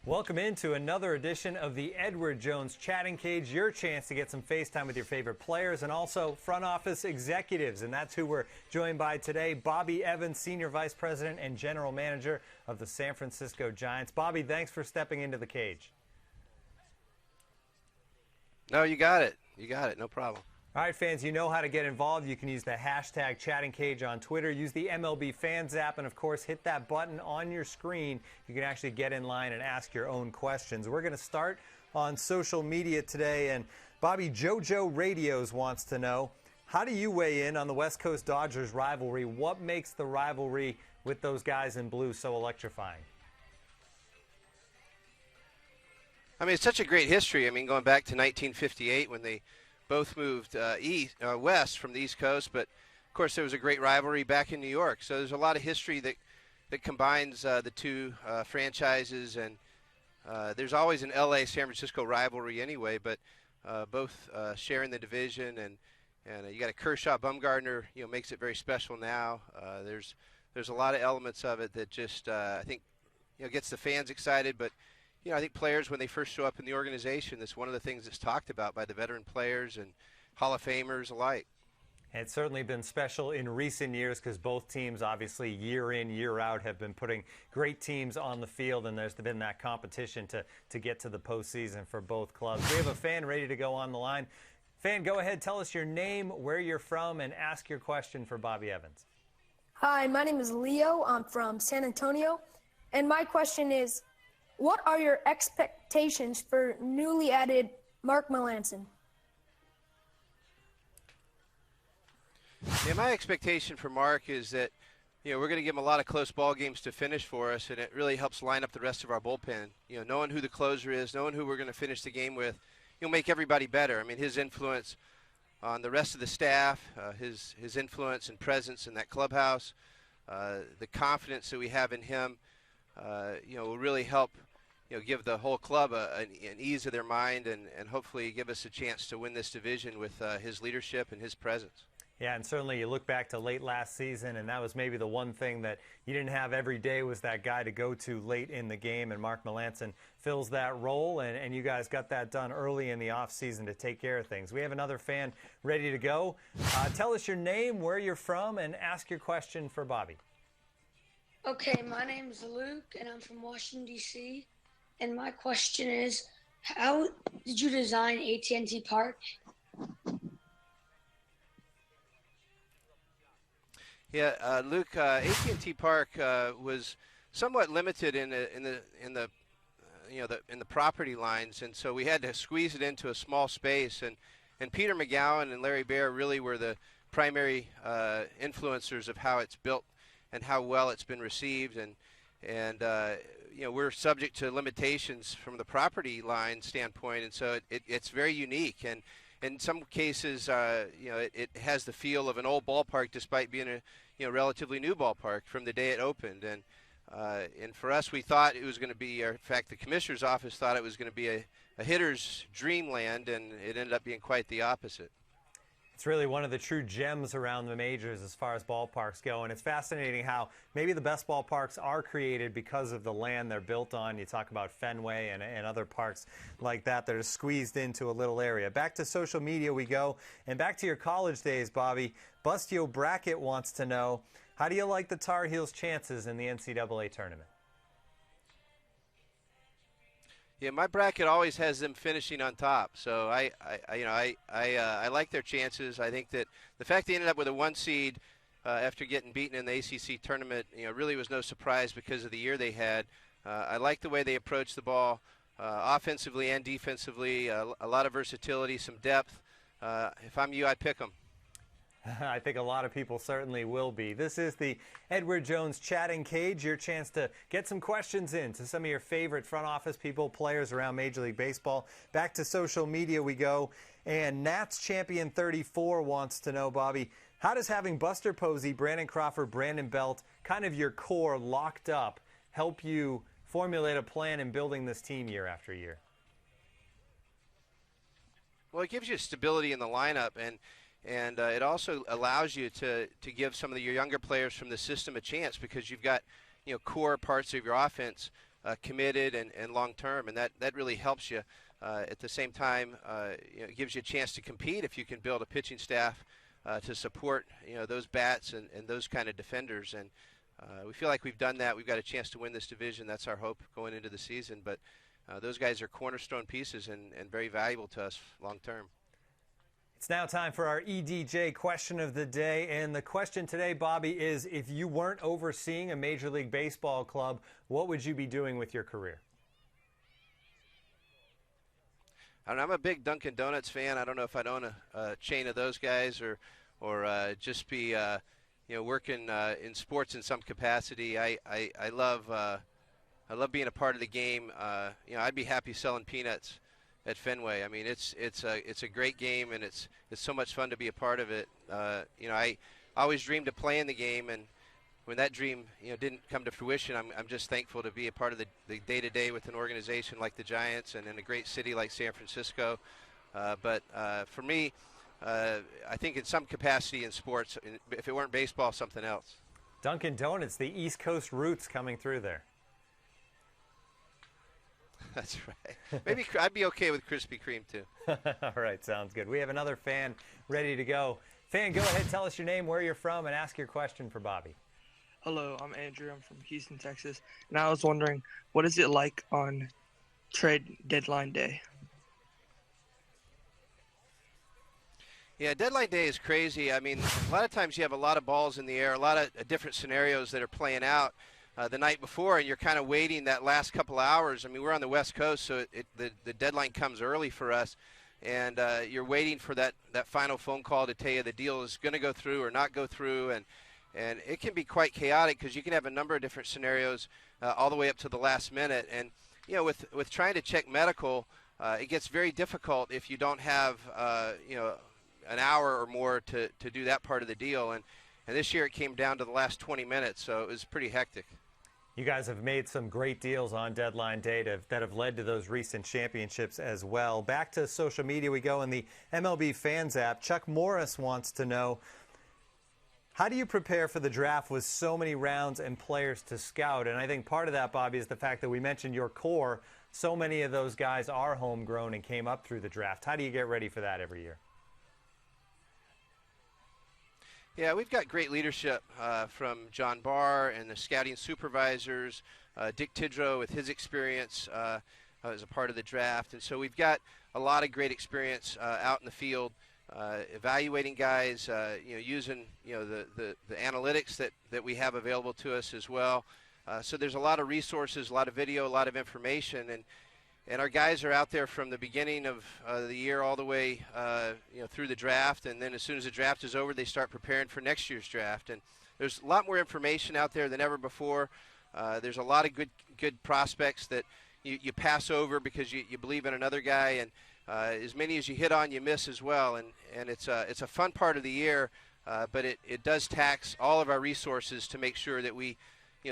Welcome into another edition of the Edward Jones Chatting Cage, your chance to get some FaceTime with your favorite players and also front office executives. And that's who we're joined by today, Bobby Evans, Senior Vice President and General Manager of the San Francisco Giants. Bobby, thanks for stepping into the cage. No, you got it. You got it. No problem. All right, fans, you know how to get involved. You can use the hashtag Chatting Cage on Twitter, use the MLB Fans app, and, of course, hit that button on your screen. You can actually get in line and ask your own questions. We're going to start on social media today, and Bobby, JoJo Radios wants to know, how do you weigh in on the West Coast Dodgers rivalry? What makes the rivalry with those guys in blue so electrifying? I mean, it's such a great history. I mean, going back to 1958 when they both moved west from the East Coast, but of course there was a great rivalry back in New York. So there's a lot of history that combines the two franchises, and there's always an LA-San Francisco rivalry anyway, but both sharing the division, and you got a Kershaw-Bumgarner, makes it very special now. There's a lot of elements of it that just I think gets the fans excited, but I think players, when they first show up in the organization, that's one of the things that's talked about by the veteran players and Hall of Famers alike. And it's certainly been special in recent years because both teams, obviously, year in, year out, have been putting great teams on the field, and there's been that competition to get to the postseason for both clubs. We have a fan ready to go on the line. Fan, go ahead, tell us your name, where you're from, and ask your question for Bobby Evans. Hi, my name is Leo. I'm from San Antonio, and my question is, what are your expectations for newly added Mark Melancon? Yeah, my expectation for Mark is that we're going to give him a lot of close ball games to finish for us, and it really helps line up the rest of our bullpen. Knowing who the closer is, knowing who we're going to finish the game with, he'll make everybody better. I mean, his influence on the rest of the staff, his influence and presence in that clubhouse, the confidence that we have in him, will really help give the whole club an ease of their mind and hopefully give us a chance to win this division with his leadership and his presence. Yeah, and certainly you look back to late last season, and that was maybe the one thing that you didn't have every day was that guy to go to late in the game, and Mark Melancon fills that role, and you guys got that done early in the offseason to take care of things. We have another fan ready to go. Tell us your name, where you're from, and ask your question for Bobby. Okay, my name is Luke, and I'm from Washington, D.C., and my question is, how did you design AT&T Park? Yeah, Luke, AT&T Park was somewhat limited in the property lines, and so we had to squeeze it into a small space. And Peter McGowan and Larry Baer really were the primary influencers of how it's built and how well it's been received. And we're subject to limitations from the property line standpoint, and so it's very unique. And in some cases, it has the feel of an old ballpark despite being a relatively new ballpark from the day it opened. And for us, we thought it was going to be, in fact, the commissioner's office thought it was going to be a hitter's dreamland, and it ended up being quite the opposite. It's really one of the true gems around the majors as far as ballparks go, and it's fascinating how maybe the best ballparks are created because of the land they're built on. You talk about Fenway and other parks like that that are squeezed into a little area. Back to social media we go, and back to your college days, Bobby. Bustio Brackett wants to know, how do you like the Tar Heels' chances in the NCAA tournament? Yeah, my bracket always has them finishing on top, so I like their chances. I think that the fact they ended up with a 1 seed after getting beaten in the ACC tournament, really was no surprise because of the year they had. I like the way they approached the ball, offensively and defensively. A lot of versatility, some depth. If I'm you, I'd pick them. I think a lot of people certainly will be. This is the Edward Jones Chatting Cage, your chance to get some questions in to some of your favorite front office people, players around Major League Baseball. Back to social media we go, and Nats Champion 34 wants to know, Bobby, how does having Buster Posey, Brandon Crawford, Brandon Belt, kind of your core locked up, help you formulate a plan in building this team year after year? Well, it gives you stability in the lineup, and it also allows you to give some of your younger players from the system a chance because you've got core parts of your offense committed and long-term, and that really helps you. At the same time, it gives you a chance to compete if you can build a pitching staff to support those bats and those kind of defenders. And we feel like we've done that. We've got a chance to win this division. That's our hope going into the season. But those guys are cornerstone pieces and very valuable to us long-term. It's now time for our EDJ question of the day. And the question today, Bobby, is if you weren't overseeing a Major League Baseball club, what would you be doing with your career? I don't know, I'm a big Dunkin' Donuts fan. I don't know if I'd own a chain of those guys or just be working in sports in some capacity. I love being a part of the game. I'd be happy selling peanuts at Fenway. I mean, it's a great game, and it's so much fun to be a part of it. I always dreamed of playing the game, and when that dream didn't come to fruition, I'm just thankful to be a part of the day-to-day with an organization like the Giants and in a great city like San Francisco. But for me, I think in some capacity in sports, if it weren't baseball, something else. Dunkin' Donuts, the East Coast roots coming through there. That's right. Maybe I'd be okay with Krispy Kreme, too. All right, sounds good. We have another fan ready to go. Fan, go ahead, tell us your name, where you're from, and ask your question for Bobby. Hello, I'm Andrew. I'm from Houston, Texas. And I was wondering, what is it like on trade deadline day? Yeah, deadline day is crazy. I mean, a lot of times you have a lot of balls in the air, a lot of different scenarios that are playing out the night before, and you're kind of waiting that last couple of hours. I mean, we're on the West Coast, so the deadline comes early for us, and you're waiting for that final phone call to tell you the deal is going to go through or not go through, and it can be quite chaotic because you can have a number of different scenarios all the way up to the last minute. And with trying to check medical, it gets very difficult if you don't have an hour or more to do that part of the deal. And this year it came down to the last 20 minutes, so it was pretty hectic. You guys have made some great deals on deadline day that have led to those recent championships as well. Back to social media we go in the MLB Fans app. Chuck Morris wants to know, how do you prepare for the draft with so many rounds and players to scout? And I think part of that, Bobby, is the fact that we mentioned your core. So many of those guys are homegrown and came up through the draft. How do you get ready for that every year? Yeah, we've got great leadership from John Barr and the scouting supervisors, Dick Tidrow with his experience as a part of the draft. And so we've got a lot of great experience out in the field. Evaluating guys, using the analytics that we have available to us as well. So there's a lot of resources, a lot of video, a lot of information, and our guys are out there from the beginning of the year all the way through the draft, and then as soon as the draft is over, they start preparing for next year's draft. And there's a lot more information out there than ever before. There's a lot of good prospects that you pass over because you believe in another guy, and as many as you hit on, you miss as well, and it's a fun part of the year, but it does tax all of our resources to make sure that we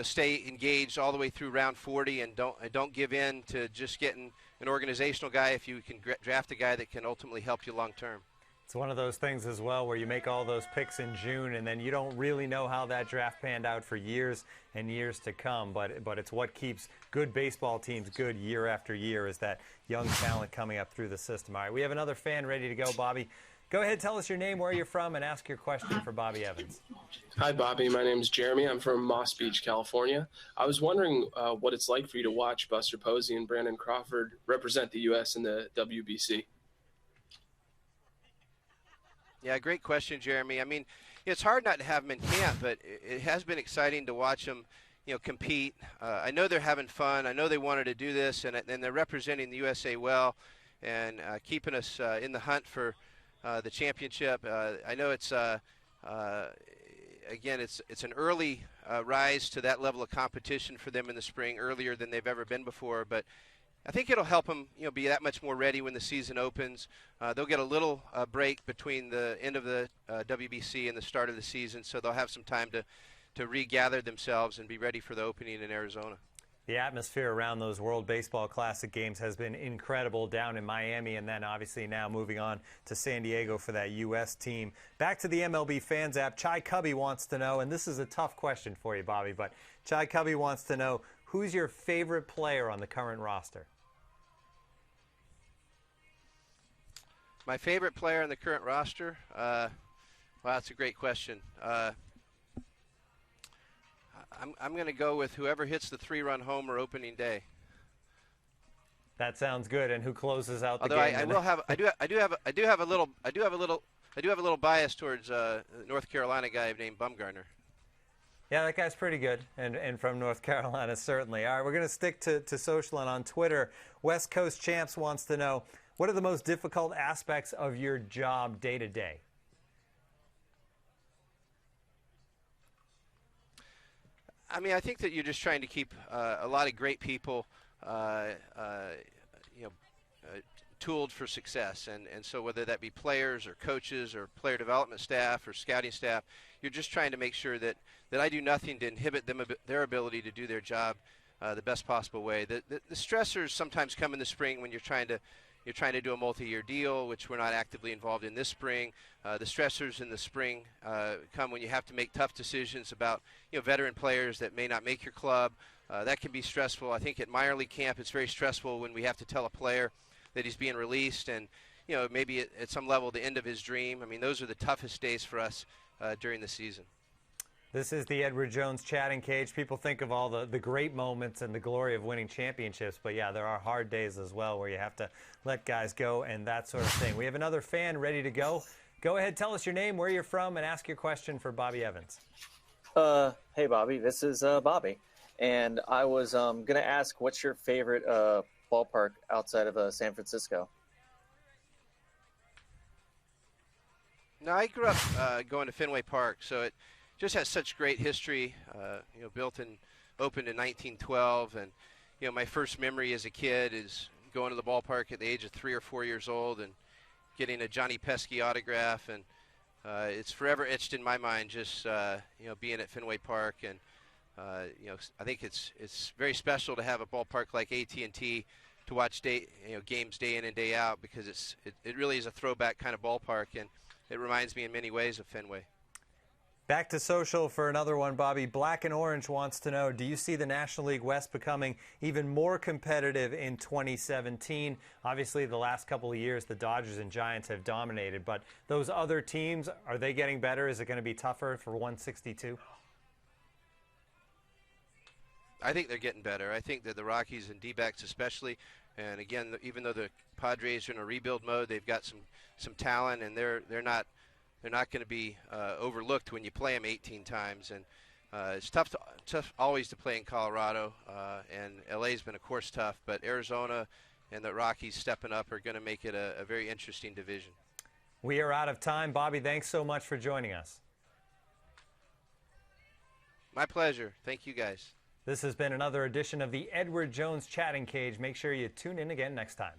stay engaged all the way through round 40 and don't give in to just getting an organizational guy if you can draft a guy that can ultimately help you long term. It's one of those things as well where you make all those picks in June and then you don't really know how that draft panned out for years and years to come. But it's what keeps good baseball teams good year after year is that young talent coming up through the system. All right, we have another fan ready to go, Bobby. Go ahead, tell us your name, where you're from, and ask your question for Bobby Evans. Hi, Bobby. My name is Jeremy. I'm from Moss Beach, California. I was wondering what it's like for you to watch Buster Posey and Brandon Crawford represent the U.S. in the WBC. Yeah, great question, Jeremy. I mean, it's hard not to have them in camp, but it has been exciting to watch them, compete. I know they're having fun. I know they wanted to do this, and they're representing the USA well and keeping us in the hunt for the championship. I know it's again, it's an early rise to that level of competition for them in the spring, earlier than they've ever been before. But I think it'll help them, be that much more ready when the season opens. They'll get a little break between the end of the WBC and the start of the season, so they'll have some time to regather themselves and be ready for the opening in Arizona. The atmosphere around those World Baseball Classic games has been incredible down in Miami, and then obviously now moving on to San Diego for that U.S. team. Back to the MLB Fans app, Chai Cubby wants to know, and this is a tough question for you, Bobby, but Chai Cubby wants to know, who's your favorite player on the current roster? My favorite player on the current roster? Wow, that's a great question. I'm going to go with whoever hits the 3-run homer opening day. That sounds good. And who closes out the Although game? I do have a little bias towards a North Carolina guy named Bumgarner. Yeah, that guy's pretty good, and from North Carolina, certainly. All right, we're going to stick to social and on Twitter. West Coast Champs wants to know, what are the most difficult aspects of your job day to day? I mean, I think that you're just trying to keep a lot of great people, tooled for success. And so whether that be players or coaches or player development staff or scouting staff, you're just trying to make sure that I do nothing to inhibit their ability to do their job the best possible way. The stressors sometimes come in the spring when you're trying to do a multi-year deal, which we're not actively involved in this spring. The stressors in the spring come when you have to make tough decisions about veteran players that may not make your club. That can be stressful. I think at minor league camp it's very stressful when we have to tell a player that he's being released and maybe at some level the end of his dream. I mean, those are the toughest days for us during the season. This is the Edward Jones Chatting Cage. People think of all the great moments and the glory of winning championships, but yeah, there are hard days as well where you have to let guys go and that sort of thing. We have another fan ready to go. Go ahead, tell us your name, where you're from, and ask your question for Bobby Evans. Hey, Bobby. This is Bobby. And I was going to ask, what's your favorite ballpark outside of San Francisco? No, I grew up going to Fenway Park, so it just has such great history. Opened in 1912, and my first memory as a kid is going to the ballpark at the age of 3 or 4 years old and getting a Johnny Pesky autograph, and it's forever etched in my mind. Just being at Fenway Park, and I think it's very special to have a ballpark like AT&T to watch games day in and day out, because it really is a throwback kind of ballpark, and it reminds me in many ways of Fenway. Back to social for another one, Bobby. Black and Orange wants to know, do you see the National League West becoming even more competitive in 2017? Obviously, the last couple of years, the Dodgers and Giants have dominated, but those other teams, are they getting better? Is it going to be tougher for 162? I think they're getting better. I think that the Rockies and D-backs especially, and again, even though the Padres are in a rebuild mode, they've got some talent, and they're not going to be overlooked when you play them 18 times. And it's tough always to play in Colorado, and LA's been, of course, tough. But Arizona and the Rockies stepping up are going to make it a very interesting division. We are out of time. Bobby, thanks so much for joining us. My pleasure. Thank you, guys. This has been another edition of the Edward Jones Chatting Cage. Make sure you tune in again next time.